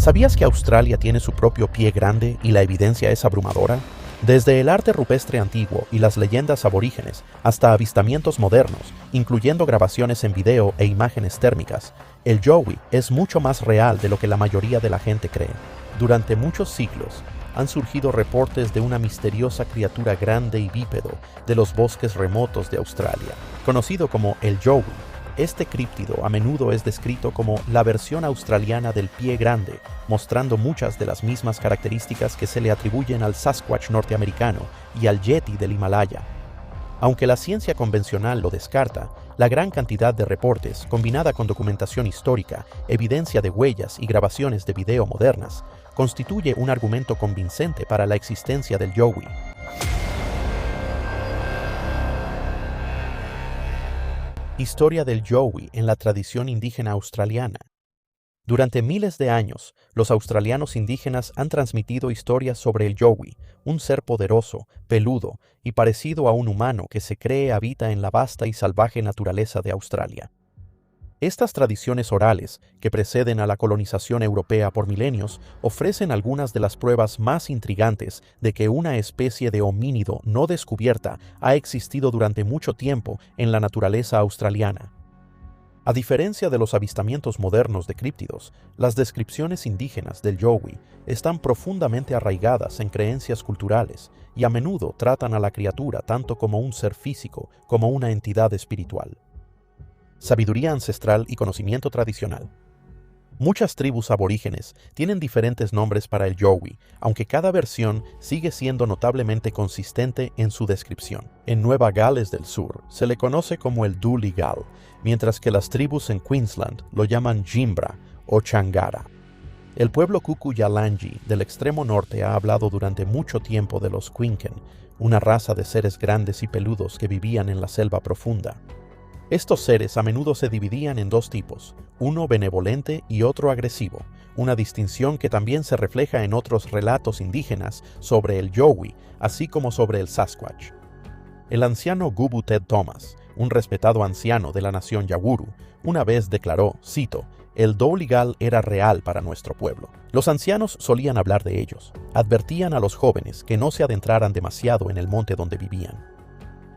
¿Sabías que Australia tiene su propio pie grande y la evidencia es abrumadora? Desde el arte rupestre antiguo y las leyendas aborígenes hasta avistamientos modernos, incluyendo grabaciones en video e imágenes térmicas, el yowie es mucho más real de lo que la mayoría de la gente cree. Durante muchos siglos, han surgido reportes de una misteriosa criatura grande y bípedo de los bosques remotos de Australia, conocido como el yowie. Este críptido a menudo es descrito como la versión australiana del pie grande, mostrando muchas de las mismas características que se le atribuyen al Sasquatch norteamericano y al Yeti del Himalaya. Aunque la ciencia convencional lo descarta, la gran cantidad de reportes, combinada con documentación histórica, evidencia de huellas y grabaciones de video modernas, constituye un argumento convincente para la existencia del yowie. Historia del yowie en la tradición indígena australiana. Durante miles de años, los australianos indígenas han transmitido historias sobre el yowie, un ser poderoso, peludo y parecido a un humano que se cree habita en la vasta y salvaje naturaleza de Australia. Estas tradiciones orales, que preceden a la colonización europea por milenios, ofrecen algunas de las pruebas más intrigantes de que una especie de homínido no descubierta ha existido durante mucho tiempo en la naturaleza australiana. A diferencia de los avistamientos modernos de críptidos, las descripciones indígenas del yowie están profundamente arraigadas en creencias culturales y a menudo tratan a la criatura tanto como un ser físico como una entidad espiritual. Sabiduría ancestral y conocimiento tradicional. Muchas tribus aborígenes tienen diferentes nombres para el yowie, aunque cada versión sigue siendo notablemente consistente en su descripción. En Nueva Gales del Sur se le conoce como el Dooligal, mientras que las tribus en Queensland lo llaman Jimbra o Changara. El pueblo Kuku-Yalanji del extremo norte ha hablado durante mucho tiempo de los Quinken, una raza de seres grandes y peludos que vivían en la selva profunda. Estos seres a menudo se dividían en dos tipos, uno benevolente y otro agresivo, una distinción que también se refleja en otros relatos indígenas sobre el yowie, así como sobre el Sasquatch. El anciano Gubu Ted Thomas, un respetado anciano de la nación Yawuru, una vez declaró, cito, «El Dooligal era real para nuestro pueblo». Los ancianos solían hablar de ellos, advertían a los jóvenes que no se adentraran demasiado en el monte donde vivían.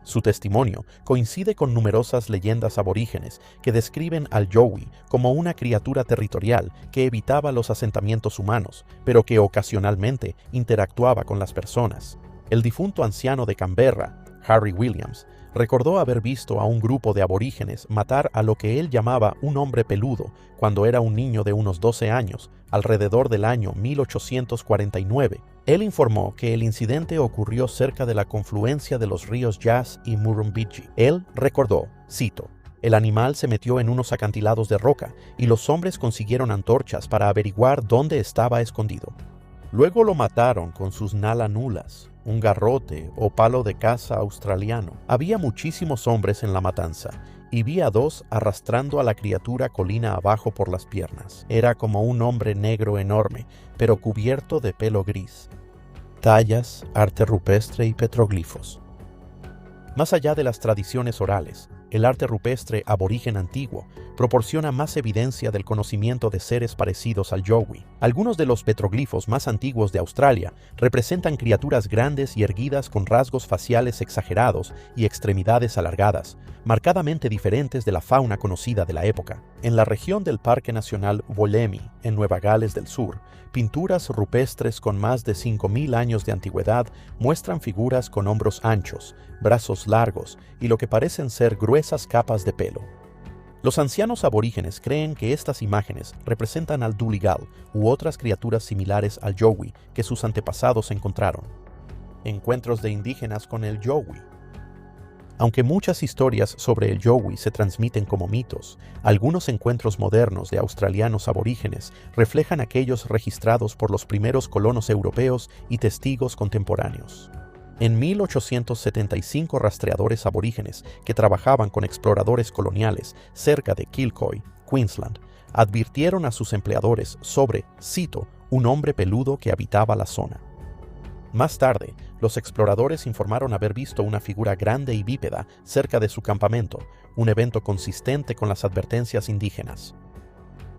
Su testimonio coincide con numerosas leyendas aborígenes que describen al yowie como una criatura territorial que evitaba los asentamientos humanos, pero que ocasionalmente interactuaba con las personas. El difunto anciano de Canberra, Harry Williams, recordó haber visto a un grupo de aborígenes matar a lo que él llamaba un hombre peludo cuando era un niño de unos 12 años, alrededor del año 1849. Él informó que el incidente ocurrió cerca de la confluencia de los ríos Yass y Murrumbidgee. Él recordó, cito, «El animal se metió en unos acantilados de roca y los hombres consiguieron antorchas para averiguar dónde estaba escondido. Luego lo mataron con sus nalanulas, un garrote o palo de caza australiano. Había muchísimos hombres en la matanza y vi a dos arrastrando a la criatura colina abajo por las piernas. Era como un hombre negro enorme, pero cubierto de pelo gris. Tallas, arte rupestre y petroglifos». Más allá de las tradiciones orales, el arte rupestre aborigen antiguo proporciona más evidencia del conocimiento de seres parecidos al yowie. Algunos de los petroglifos más antiguos de Australia representan criaturas grandes y erguidas con rasgos faciales exagerados y extremidades alargadas, marcadamente diferentes de la fauna conocida de la época. En la región del Parque Nacional Wollemi, en Nueva Gales del Sur, pinturas rupestres con más de 5.000 años de antigüedad muestran figuras con hombros anchos, brazos largos y lo que parecen ser gruesas capas de pelo. Los ancianos aborígenes creen que estas imágenes representan al Dooligal u otras criaturas similares al yowie que sus antepasados encontraron. Encuentros de indígenas con el yowie. Aunque muchas historias sobre el yowie se transmiten como mitos, algunos encuentros modernos de australianos aborígenes reflejan aquellos registrados por los primeros colonos europeos y testigos contemporáneos. En 1875, rastreadores aborígenes que trabajaban con exploradores coloniales cerca de Kilcoy, Queensland, advirtieron a sus empleadores sobre, cito, un hombre peludo que habitaba la zona. Más tarde, los exploradores informaron haber visto una figura grande y bípeda cerca de su campamento, un evento consistente con las advertencias indígenas.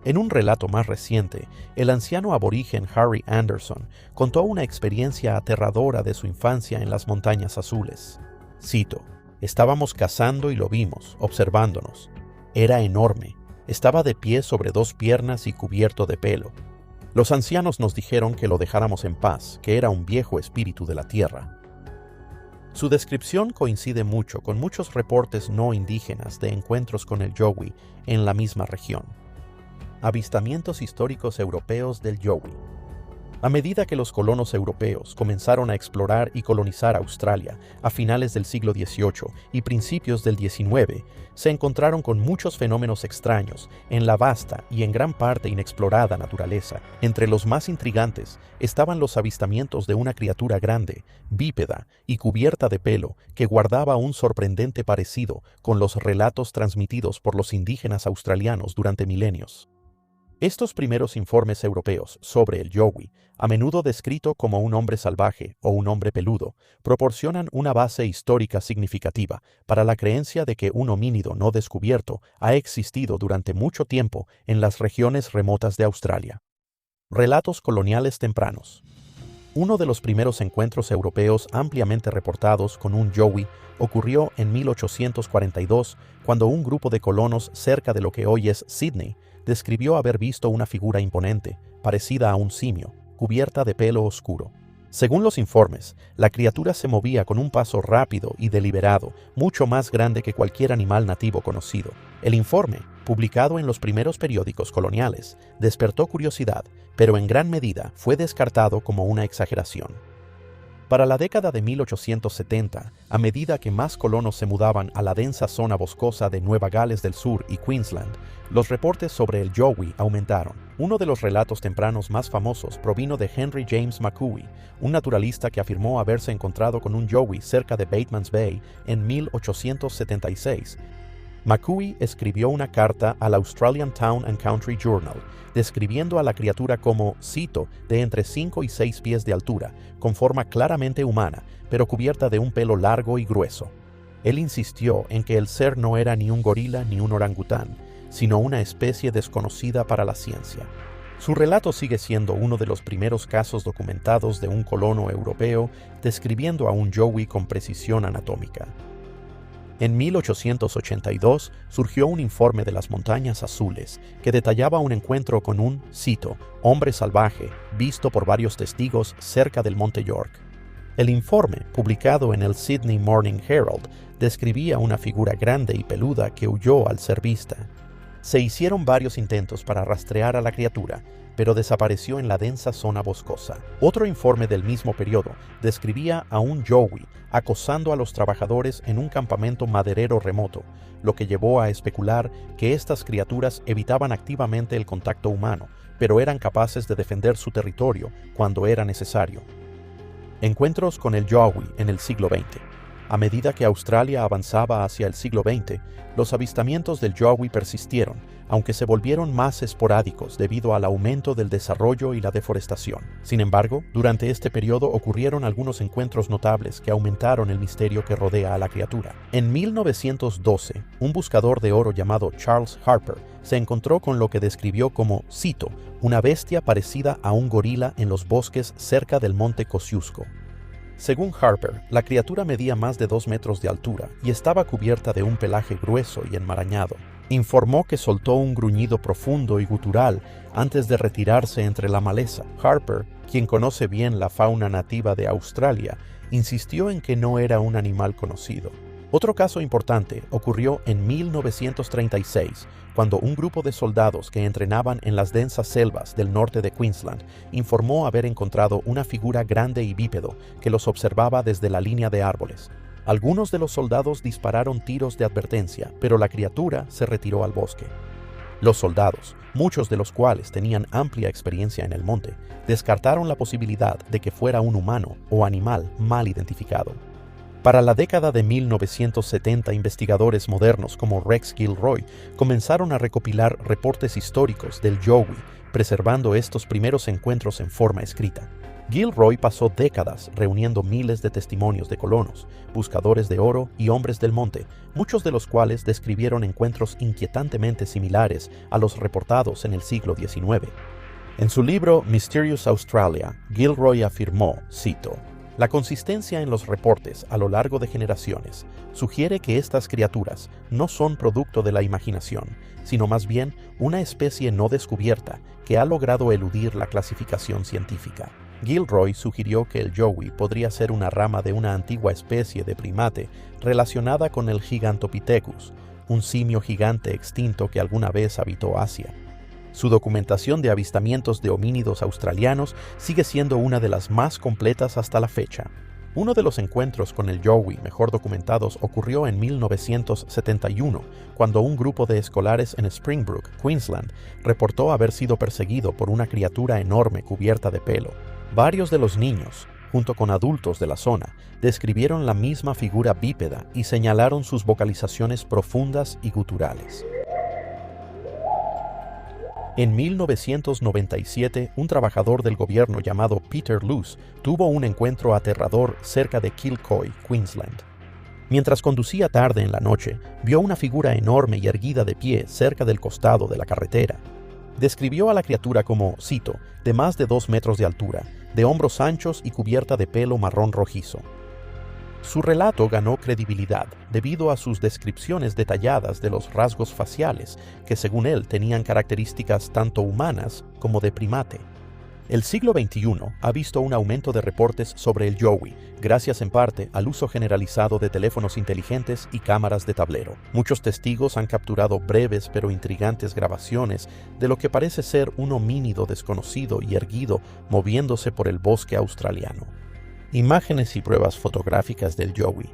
En un relato más reciente, el anciano aborigen Harry Anderson contó una experiencia aterradora de su infancia en las Montañas Azules. Cito: «Estábamos cazando y lo vimos, observándonos. Era enorme, estaba de pie sobre dos piernas y cubierto de pelo. Los ancianos nos dijeron que lo dejáramos en paz, que era un viejo espíritu de la tierra». Su descripción coincide mucho con muchos reportes no indígenas de encuentros con el Yowie en la misma región. Avistamientos históricos europeos del Yowie. A medida que los colonos europeos comenzaron a explorar y colonizar Australia a finales del siglo XVIII y principios del XIX, se encontraron con muchos fenómenos extraños en la vasta y en gran parte inexplorada naturaleza. Entre los más intrigantes estaban los avistamientos de una criatura grande, bípeda y cubierta de pelo que guardaba un sorprendente parecido con los relatos transmitidos por los indígenas australianos durante milenios. Estos primeros informes europeos sobre el Yowie, a menudo descrito como un hombre salvaje o un hombre peludo, proporcionan una base histórica significativa para la creencia de que un homínido no descubierto ha existido durante mucho tiempo en las regiones remotas de Australia. Relatos coloniales tempranos. Uno de los primeros encuentros europeos ampliamente reportados con un Yowie ocurrió en 1842, cuando un grupo de colonos cerca de lo que hoy es Sydney describió haber visto una figura imponente, parecida a un simio, cubierta de pelo oscuro. Según los informes, la criatura se movía con un paso rápido y deliberado, mucho más grande que cualquier animal nativo conocido. El informe, publicado en los primeros periódicos coloniales, despertó curiosidad, pero en gran medida fue descartado como una exageración. Para la década de 1870, a medida que más colonos se mudaban a la densa zona boscosa de Nueva Gales del Sur y Queensland, los reportes sobre el Yowie aumentaron. Uno de los relatos tempranos más famosos provino de Henry James Macoue, un naturalista que afirmó haberse encontrado con un Yowie cerca de Batemans Bay en 1876. Macoue escribió una carta al Australian Town and Country Journal, describiendo a la criatura como, cito, de entre 5 y 6 pies de altura, con forma claramente humana, pero cubierta de un pelo largo y grueso. Él insistió en que el ser no era ni un gorila ni un orangután, sino una especie desconocida para la ciencia. Su relato sigue siendo uno de los primeros casos documentados de un colono europeo describiendo a un Yowie con precisión anatómica. En 1882 surgió un informe de las Montañas Azules que detallaba un encuentro con un, cito, hombre salvaje, visto por varios testigos cerca del Monte York. El informe, publicado en el Sydney Morning Herald, describía una figura grande y peluda que huyó al ser vista. Se hicieron varios intentos para rastrear a la criatura, pero desapareció en la densa zona boscosa. Otro informe del mismo periodo describía a un Yowie acosando a los trabajadores en un campamento maderero remoto, lo que llevó a especular que estas criaturas evitaban activamente el contacto humano, pero eran capaces de defender su territorio cuando era necesario. Encuentros con el Yowie en el siglo XX. A medida que Australia avanzaba hacia el siglo XX, los avistamientos del Yowie persistieron, aunque se volvieron más esporádicos debido al aumento del desarrollo y la deforestación. Sin embargo, durante este periodo ocurrieron algunos encuentros notables que aumentaron el misterio que rodea a la criatura. En 1912, un buscador de oro llamado Charles Harper se encontró con lo que describió como, cito, una bestia parecida a un gorila en los bosques cerca del monte Kosciuszko. Según Harper, la criatura medía más de 2 metros de altura y estaba cubierta de un pelaje grueso y enmarañado. Informó que soltó un gruñido profundo y gutural antes de retirarse entre la maleza. Harper, quien conoce bien la fauna nativa de Australia, insistió en que no era un animal conocido. Otro caso importante ocurrió en 1936, cuando un grupo de soldados que entrenaban en las densas selvas del norte de Queensland informó haber encontrado una figura grande y bípedo que los observaba desde la línea de árboles. Algunos de los soldados dispararon tiros de advertencia, pero la criatura se retiró al bosque. Los soldados, muchos de los cuales tenían amplia experiencia en el monte, descartaron la posibilidad de que fuera un humano o animal mal identificado. Para la década de 1970, investigadores modernos como Rex Gilroy comenzaron a recopilar reportes históricos del Yowie, preservando estos primeros encuentros en forma escrita. Gilroy pasó décadas reuniendo miles de testimonios de colonos, buscadores de oro y hombres del monte, muchos de los cuales describieron encuentros inquietantemente similares a los reportados en el siglo XIX. En su libro Mysterious Australia, Gilroy afirmó, cito, "La consistencia en los reportes a lo largo de generaciones sugiere que estas criaturas no son producto de la imaginación, sino más bien una especie no descubierta que ha logrado eludir la clasificación científica". Gilroy sugirió que el yowie podría ser una rama de una antigua especie de primate relacionada con el Gigantopithecus, un simio gigante extinto que alguna vez habitó Asia. Su documentación de avistamientos de homínidos australianos sigue siendo una de las más completas hasta la fecha. Uno de los encuentros con el yowie mejor documentados ocurrió en 1971, cuando un grupo de escolares en Springbrook, Queensland, reportó haber sido perseguido por una criatura enorme cubierta de pelo. Varios de los niños, junto con adultos de la zona, describieron la misma figura bípeda y señalaron sus vocalizaciones profundas y guturales. En 1997, un trabajador del gobierno llamado Peter Luce tuvo un encuentro aterrador cerca de Kilcoy, Queensland. Mientras conducía tarde en la noche, vio una figura enorme y erguida de pie cerca del costado de la carretera. Describió a la criatura como, cito, de más de 2 metros de altura, de hombros anchos y cubierta de pelo marrón rojizo. Su relato ganó credibilidad debido a sus descripciones detalladas de los rasgos faciales, que según él tenían características tanto humanas como de primate. El siglo XXI ha visto un aumento de reportes sobre el yowie, gracias en parte al uso generalizado de teléfonos inteligentes y cámaras de tablero. Muchos testigos han capturado breves pero intrigantes grabaciones de lo que parece ser un homínido desconocido y erguido moviéndose por el bosque australiano. Imágenes y pruebas fotográficas del yowie.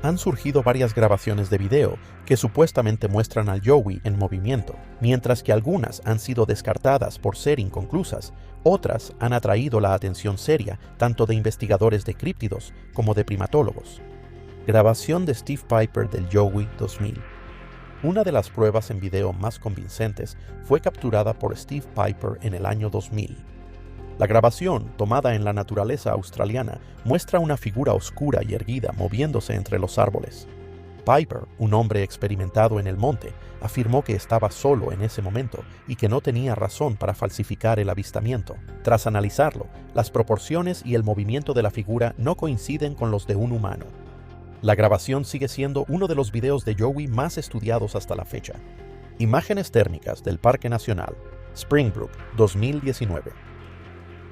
Han surgido varias grabaciones de video que supuestamente muestran al yowie en movimiento. Mientras que algunas han sido descartadas por ser inconclusas, otras han atraído la atención seria tanto de investigadores de críptidos como de primatólogos. Grabación de Steve Piper del yowie 2000. Una de las pruebas en video más convincentes fue capturada por Steve Piper en el año 2000. La grabación, tomada en la naturaleza australiana, muestra una figura oscura y erguida moviéndose entre los árboles. Piper, un hombre experimentado en el monte, afirmó que estaba solo en ese momento y que no tenía razón para falsificar el avistamiento. Tras analizarlo, las proporciones y el movimiento de la figura no coinciden con los de un humano. La grabación sigue siendo uno de los videos de yowie más estudiados hasta la fecha. Imágenes térmicas del Parque Nacional, Springbrook, 2019.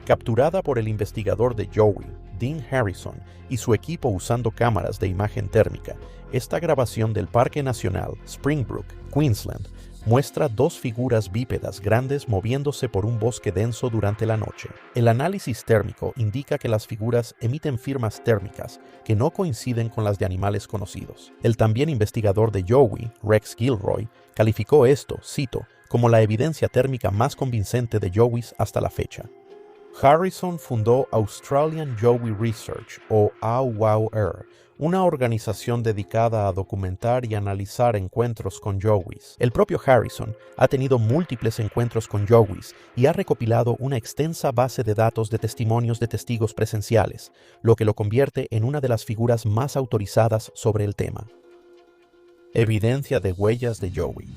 Capturada por el investigador de yowie, Dean Harrison, y su equipo usando cámaras de imagen térmica, esta grabación del Parque Nacional Springbrook, Queensland, muestra 2 figuras bípedas grandes moviéndose por un bosque denso durante la noche. El análisis térmico indica que las figuras emiten firmas térmicas que no coinciden con las de animales conocidos. El también investigador de yowie, Rex Gilroy, calificó esto, cito, como la evidencia térmica más convincente de yowies hasta la fecha. Harrison fundó Australian Yowie Research, o AWR, una organización dedicada a documentar y analizar encuentros con yowies. El propio Harrison ha tenido múltiples encuentros con yowies y ha recopilado una extensa base de datos de testimonios de testigos presenciales, lo que lo convierte en una de las figuras más autorizadas sobre el tema. Evidencia de huellas de yowie.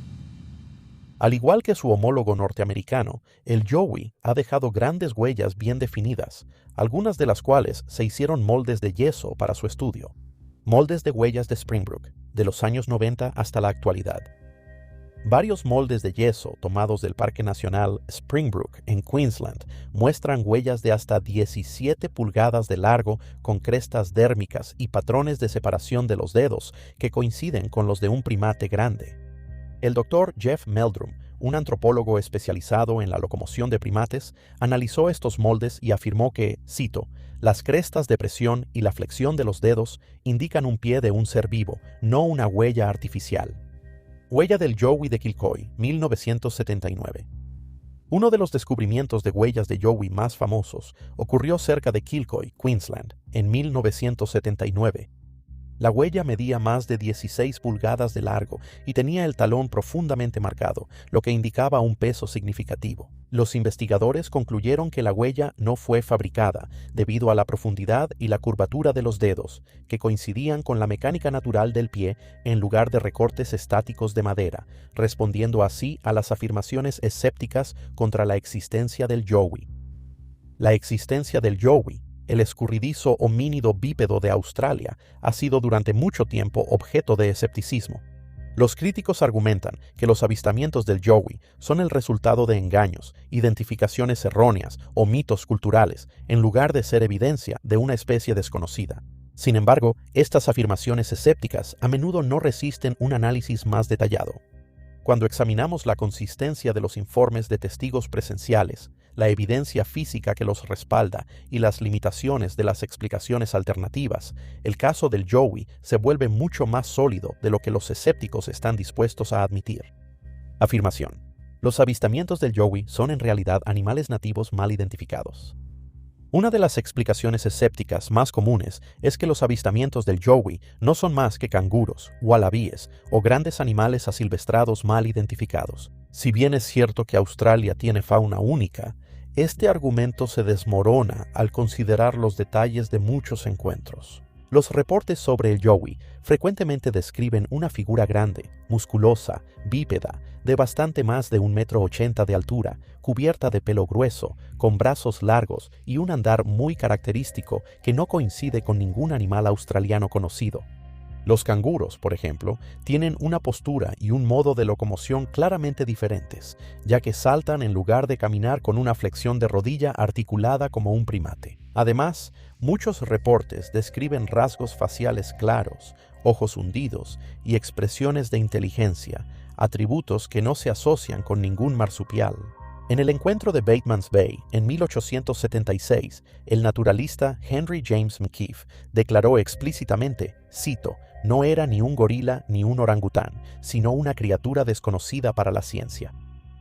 Al igual que su homólogo norteamericano, el yowie ha dejado grandes huellas bien definidas, algunas de las cuales se hicieron moldes de yeso para su estudio. Moldes de huellas de Springbrook, de los años 90 hasta la actualidad. Varios moldes de yeso tomados del Parque Nacional Springbrook en Queensland muestran huellas de hasta 17 pulgadas de largo con crestas dérmicas y patrones de separación de los dedos que coinciden con los de un primate grande. El Dr. Jeff Meldrum, un antropólogo especializado en la locomoción de primates, analizó estos moldes y afirmó que, cito, las crestas de presión y la flexión de los dedos indican un pie de un ser vivo, no una huella artificial. Huella del yowie de Kilcoy, 1979. Uno de los descubrimientos de huellas de yowie más famosos ocurrió cerca de Kilcoy, Queensland, en 1979. La huella medía más de 16 pulgadas de largo y tenía el talón profundamente marcado, lo que indicaba un peso significativo. Los investigadores concluyeron que la huella no fue fabricada debido a la profundidad y la curvatura de los dedos, que coincidían con la mecánica natural del pie en lugar de recortes estáticos de madera, respondiendo así a las afirmaciones escépticas contra la existencia del yowie. La existencia del yowie, el escurridizo homínido bípedo de Australia, ha sido durante mucho tiempo objeto de escepticismo. Los críticos argumentan que los avistamientos del yowie son el resultado de engaños, identificaciones erróneas o mitos culturales, en lugar de ser evidencia de una especie desconocida. Sin embargo, estas afirmaciones escépticas a menudo no resisten un análisis más detallado. Cuando examinamos la consistencia de los informes de testigos presenciales, la evidencia física que los respalda y las limitaciones de las explicaciones alternativas, el caso del yowie se vuelve mucho más sólido de lo que los escépticos están dispuestos a admitir. Afirmación: los avistamientos del yowie son en realidad animales nativos mal identificados. Una de las explicaciones escépticas más comunes es que los avistamientos del yowie no son más que canguros, wallabies o grandes animales asilvestrados mal identificados. Si bien es cierto que Australia tiene fauna única, este argumento se desmorona al considerar los detalles de muchos encuentros. Los reportes sobre el yowie frecuentemente describen una figura grande, musculosa, bípeda, de bastante más de 1,80 m de altura, cubierta de pelo grueso, con brazos largos y un andar muy característico que no coincide con ningún animal australiano conocido. Los canguros, por ejemplo, tienen una postura y un modo de locomoción claramente diferentes, ya que saltan en lugar de caminar con una flexión de rodilla articulada como un primate. Además, muchos reportes describen rasgos faciales claros, ojos hundidos y expresiones de inteligencia, atributos que no se asocian con ningún marsupial. En el encuentro de Batemans Bay, en 1876, el naturalista Henry James McKeefe declaró explícitamente, cito, «No era ni un gorila ni un orangután, sino una criatura desconocida para la ciencia».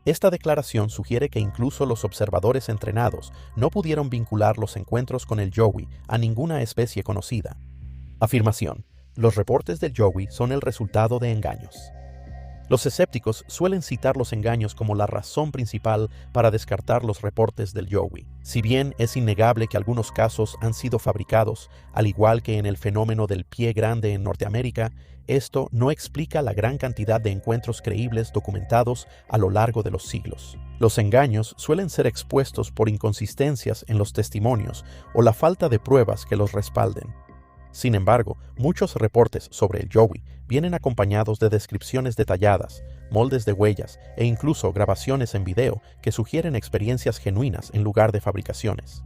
Esta declaración sugiere que incluso los observadores entrenados no pudieron vincular los encuentros con el yowie a ninguna especie conocida. Afirmación: los reportes del yowie son el resultado de engaños. Los escépticos suelen citar los engaños como la razón principal para descartar los reportes del yowie. Si bien es innegable que algunos casos han sido fabricados, al igual que en el fenómeno del pie grande en Norteamérica, esto no explica la gran cantidad de encuentros creíbles documentados a lo largo de los siglos. Los engaños suelen ser expuestos por inconsistencias en los testimonios o la falta de pruebas que los respalden. Sin embargo, muchos reportes sobre el yowie vienen acompañados de descripciones detalladas, moldes de huellas e incluso grabaciones en video que sugieren experiencias genuinas en lugar de fabricaciones.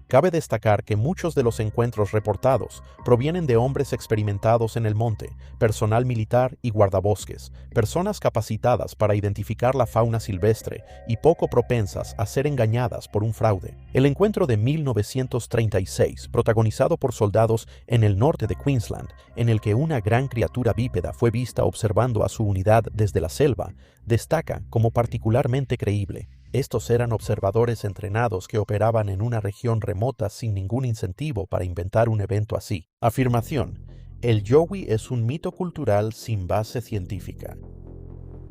Cabe destacar que muchos de los encuentros reportados provienen de hombres experimentados en el monte, personal militar y guardabosques, personas capacitadas para identificar la fauna silvestre y poco propensas a ser engañadas por un fraude. El encuentro de 1936, protagonizado por soldados en el norte de Queensland, en el que una gran criatura bípeda fue vista observando a su unidad desde la selva, destaca como particularmente creíble. Estos eran observadores entrenados que operaban en una región remota sin ningún incentivo para inventar un evento así. Afirmación: el yowie es un mito cultural sin base científica.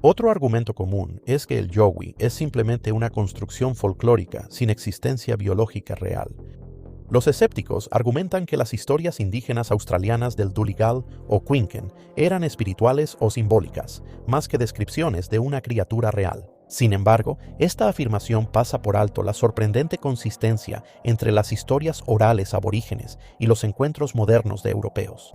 Otro argumento común es que el yowie es simplemente una construcción folclórica sin existencia biológica real. Los escépticos argumentan que las historias indígenas australianas del Dooligal o Quinken eran espirituales o simbólicas, más que descripciones de una criatura real. Sin embargo, esta afirmación pasa por alto la sorprendente consistencia entre las historias orales aborígenes y los encuentros modernos de europeos.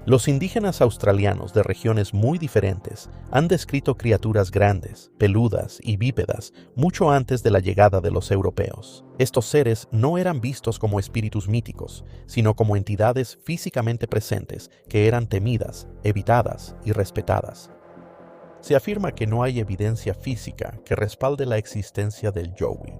Los indígenas australianos de regiones muy diferentes han descrito criaturas grandes, peludas y bípedas mucho antes de la llegada de los europeos. Estos seres no eran vistos como espíritus míticos, sino como entidades físicamente presentes que eran temidas, evitadas y respetadas. Se afirma que no hay evidencia física que respalde la existencia del yowie.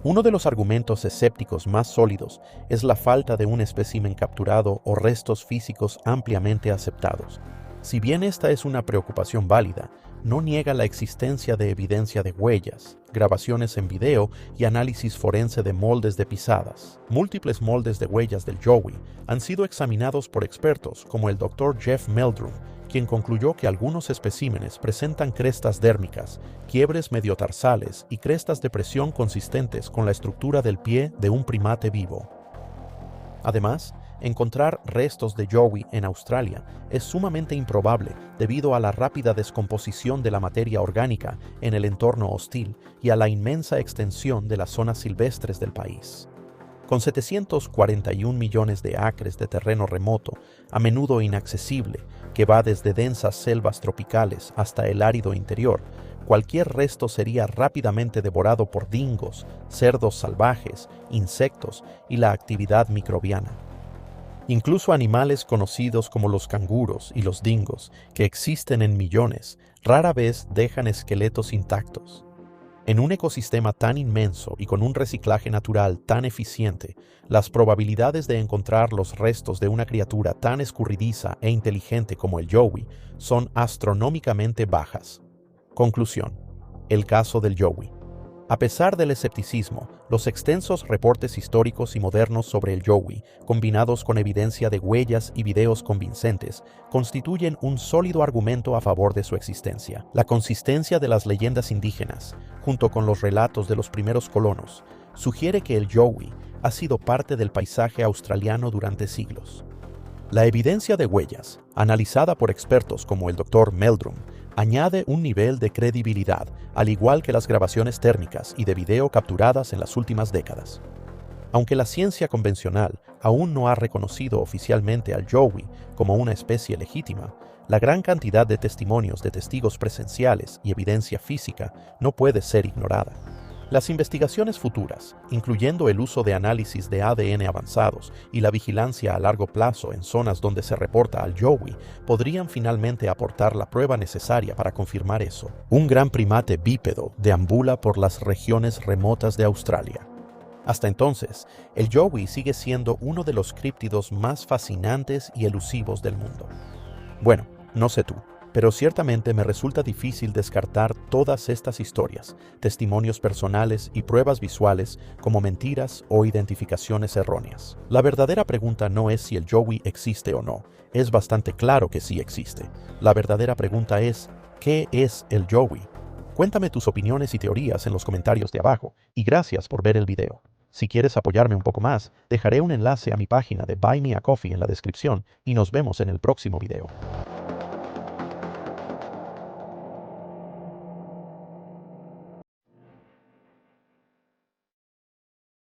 Uno de los argumentos escépticos más sólidos es la falta de un espécimen capturado o restos físicos ampliamente aceptados. Si bien esta es una preocupación válida, no niega la existencia de evidencia de huellas, grabaciones en video y análisis forense de moldes de pisadas. Múltiples moldes de huellas del Yowie han sido examinados por expertos como el Dr. Jeff Meldrum, quien concluyó que algunos especímenes presentan crestas dérmicas, quiebres mediotarsales y crestas de presión consistentes con la estructura del pie de un primate vivo. Además, encontrar restos de Yowie en Australia es sumamente improbable debido a la rápida descomposición de la materia orgánica en el entorno hostil y a la inmensa extensión de las zonas silvestres del país. Con 741 millones de acres de terreno remoto, a menudo inaccesible, que va desde densas selvas tropicales hasta el árido interior, cualquier resto sería rápidamente devorado por dingos, cerdos salvajes, insectos y la actividad microbiana. Incluso animales conocidos como los canguros y los dingos, que existen en millones, rara vez dejan esqueletos intactos. En un ecosistema tan inmenso y con un reciclaje natural tan eficiente, las probabilidades de encontrar los restos de una criatura tan escurridiza e inteligente como el Yowie son astronómicamente bajas. Conclusión: el caso del Yowie. A pesar del escepticismo, los extensos reportes históricos y modernos sobre el Yowie, combinados con evidencia de huellas y videos convincentes, constituyen un sólido argumento a favor de su existencia. La consistencia de las leyendas indígenas, junto con los relatos de los primeros colonos, sugiere que el Yowie ha sido parte del paisaje australiano durante siglos. La evidencia de huellas, analizada por expertos como el Dr. Meldrum, añade un nivel de credibilidad, al igual que las grabaciones térmicas y de video capturadas en las últimas décadas. Aunque la ciencia convencional aún no ha reconocido oficialmente al Yowie como una especie legítima, la gran cantidad de testimonios de testigos presenciales y evidencia física no puede ser ignorada. Las investigaciones futuras, incluyendo el uso de análisis de ADN avanzados y la vigilancia a largo plazo en zonas donde se reporta al Yowie, podrían finalmente aportar la prueba necesaria para confirmar eso. Un gran primate bípedo deambula por las regiones remotas de Australia. Hasta entonces, el Yowie sigue siendo uno de los críptidos más fascinantes y elusivos del mundo. Bueno, no sé tú, pero ciertamente me resulta difícil descartar todas estas historias, testimonios personales y pruebas visuales como mentiras o identificaciones erróneas. La verdadera pregunta no es si el Yowie existe o no. Es bastante claro que sí existe. La verdadera pregunta es, ¿qué es el Yowie? Cuéntame tus opiniones y teorías en los comentarios de abajo, y gracias por ver el video. Si quieres apoyarme un poco más, dejaré un enlace a mi página de Buy Me a Coffee en la descripción y nos vemos en el próximo video.